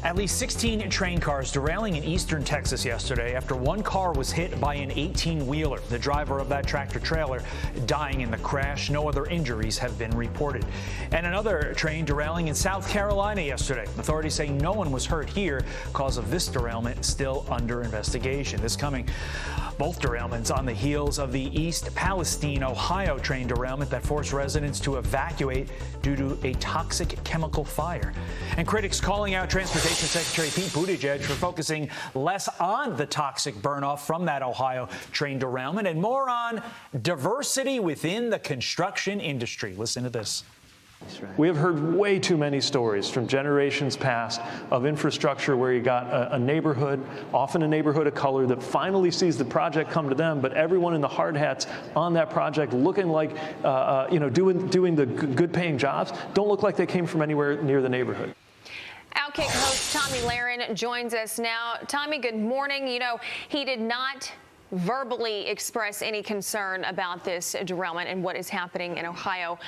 At least 16 train cars derailing in eastern Texas yesterday after one car was hit by an 18-wheeler. The driver of that tractor-trailer dying in the crash. No other injuries have been reported. And another train derailing in South Carolina yesterday. Authorities say no one was hurt here. Cause of this derailment still under investigation. This coming, both derailments on the heels of the East Palestine, Ohio train derailment that forced residents to evacuate due to a toxic chemical fire. And critics calling out Transportation Secretary Pete Buttigieg for focusing less on the toxic burnoff from that Ohio train derailment and more on diversity within the construction industry. Listen to this. We have heard way too many stories from generations past of infrastructure where you got a neighborhood, often a neighborhood of color, that finally sees the project come to them, but everyone in the hard hats on that project looking like, doing the good-paying jobs, don't look like they came from anywhere near the neighborhood. OutKick host Tomi Lahren joins us now. Tomi, good morning. You know, he did not verbally express any concern about this derailment and what is happening in Ohio.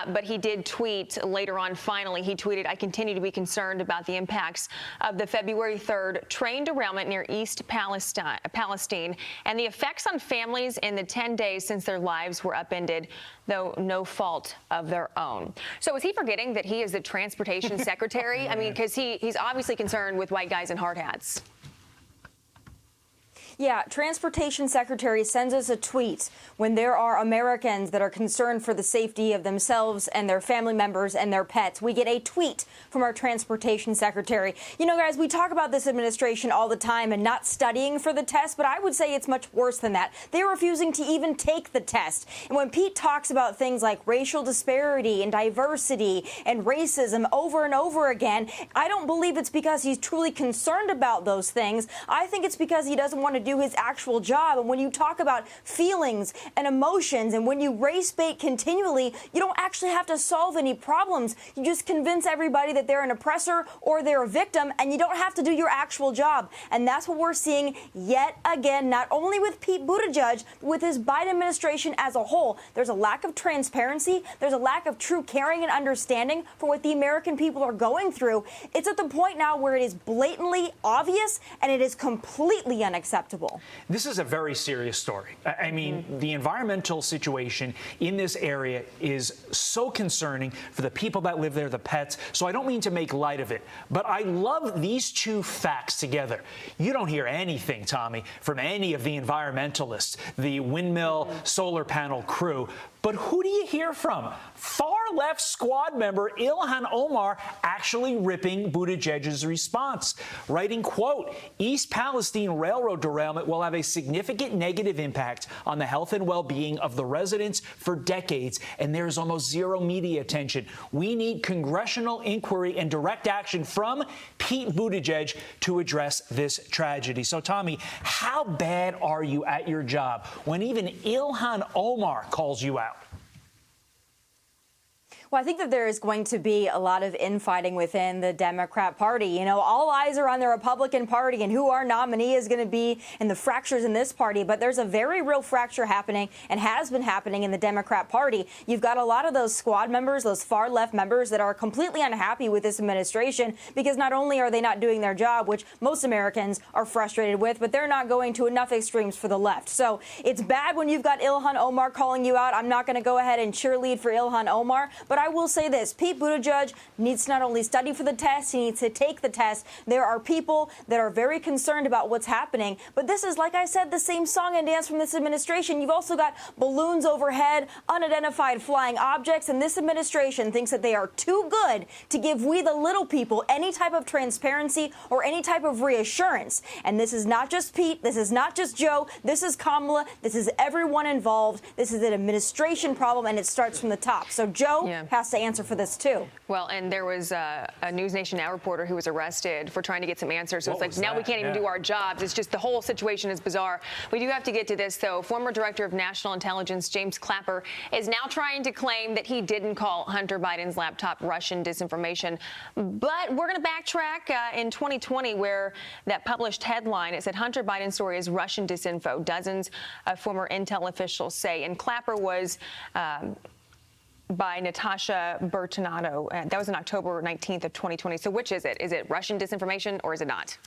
But he did tweet later on. Finally, he tweeted, "I continue to be concerned about the impacts of the February 3rd train derailment near East Palestine and the effects on families in the 10 days since their lives were upended, though no fault of their own." So is he forgetting that he is the Transportation Secretary? I mean, because he's obviously concerned with white guys in hard hats. Yeah, Transportation Secretary sends us a tweet when there are Americans that are concerned for the safety of themselves and their family members and their pets. We get a tweet from our Transportation Secretary. You know, guys, we talk about this administration all the time and not studying for the test, but I would say it's much worse than that. They're refusing to even take the test. And when Pete talks about things like racial disparity and diversity and racism over and over again, I don't believe it's because he's truly concerned about those things. I think it's because he doesn't want to do his actual job. And when you talk about feelings and emotions and when you race bait continually, you don't actually have to solve any problems. You just convince everybody that they're an oppressor or they're a victim, and you don't have to do your actual job. And that's what we're seeing yet again, not only with Pete Buttigieg, but with his Biden administration as a whole. There's a lack of transparency. There's a lack of true caring and understanding for what the American people are going through. It's at the point now where it is blatantly obvious and it is completely unacceptable. This is a very serious story. I mean, the environmental situation in this area is so concerning for the people that live there, the pets. So I don't mean to make light of it, but I love these two facts together. You don't hear anything, Tomi, from any of the environmentalists, the windmill solar panel crew. But who do you hear from? Far-left squad member Ilhan Omar actually ripping Buttigieg's response, writing, quote, "East Palestine railroad derailment will have a significant negative impact on the health and well-being of the residents for decades, and there is almost zero media attention. We need congressional inquiry and direct action from Pete Buttigieg to address this tragedy." So, Tomi, how bad are you at your job when even Ilhan Omar calls you out? Well, I think that there is going to be a lot of infighting within the Democrat Party. You know, all eyes are on the Republican Party and who our nominee is going to be and the fractures in this party. But there's a very real fracture happening and has been happening in the Democrat Party. You've got a lot of those squad members, those far left members that are completely unhappy with this administration because not only are they not doing their job, which most Americans are frustrated with, but they're not going to enough extremes for the left. So it's bad when you've got Ilhan Omar calling you out. I'm not going to go ahead and cheerlead for Ilhan Omar, but I will say this. Pete Buttigieg needs to not only study for the test, he needs to take the test. There are people that are very concerned about what's happening. But this is, like I said, the same song and dance from this administration. You've also got balloons overhead, unidentified flying objects, and this administration thinks that they are too good to give we the little people any type of transparency or any type of reassurance. And this is not just Pete. This is not just Joe. This is Kamala. This is everyone involved. This is an administration problem, and it starts from the top. So Joe has to answer for this, too. Well, and there was a News Nation Now reporter who was arrested for trying to get some answers. So it's like, now we can't even do our jobs. It's just the whole situation is bizarre. We do have to get to this, though. Former Director of National Intelligence James Clapper is now trying to claim that he didn't call Hunter Biden's laptop Russian disinformation. But we're going to backtrack in 2020, where that published headline, it said Hunter Biden's story is Russian disinfo, dozens of former intel officials say. And Clapper was by Natasha Bertinato. That was on October 19th of 2020. So which is it? Is it Russian disinformation or is it not?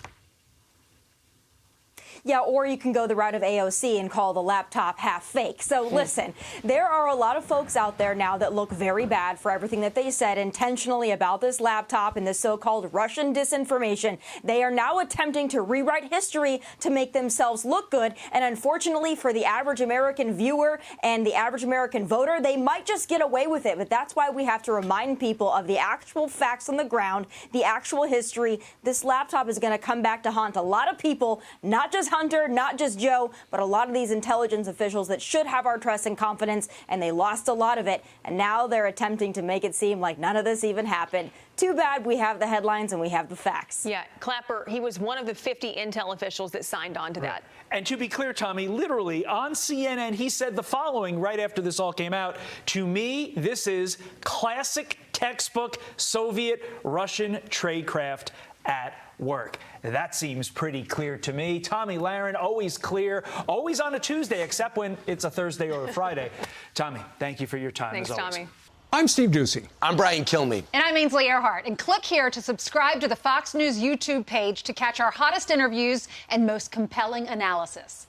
Yeah, or you can go the route of AOC and call the laptop half fake. So listen, there are a lot of folks out there now that look very bad for everything that they said intentionally about this laptop and this so-called Russian disinformation. They are now attempting to rewrite history to make themselves look good. And unfortunately for the average American viewer and the average American voter, they might just get away with it. But that's why we have to remind people of the actual facts on the ground, the actual history. This laptop is going to come back to haunt a lot of people, not just Hunter, not just Joe, but a lot of these intelligence officials that should have our trust and confidence, and they lost a lot of it. And now they're attempting to make it seem like none of this even happened. Too bad we have the headlines and we have the facts. Yeah, Clapper, he was one of the 50 intel officials that signed on to that. And to be clear, Tommy, literally on CNN, he said the following right after this all came out. To me, this is classic textbook Soviet Russian tradecraft at work. That seems pretty clear to me. Tomi Lahren, always clear, always on a Tuesday, except when it's a Thursday or a Friday. Tommy, thank you for your time. Thanks, as always. Tommy. I'm Steve Ducey. I'm Brian Kilmeade. And I'm Ainsley Earhart. And click here to subscribe to the Fox News YouTube page to catch our hottest interviews and most compelling analysis.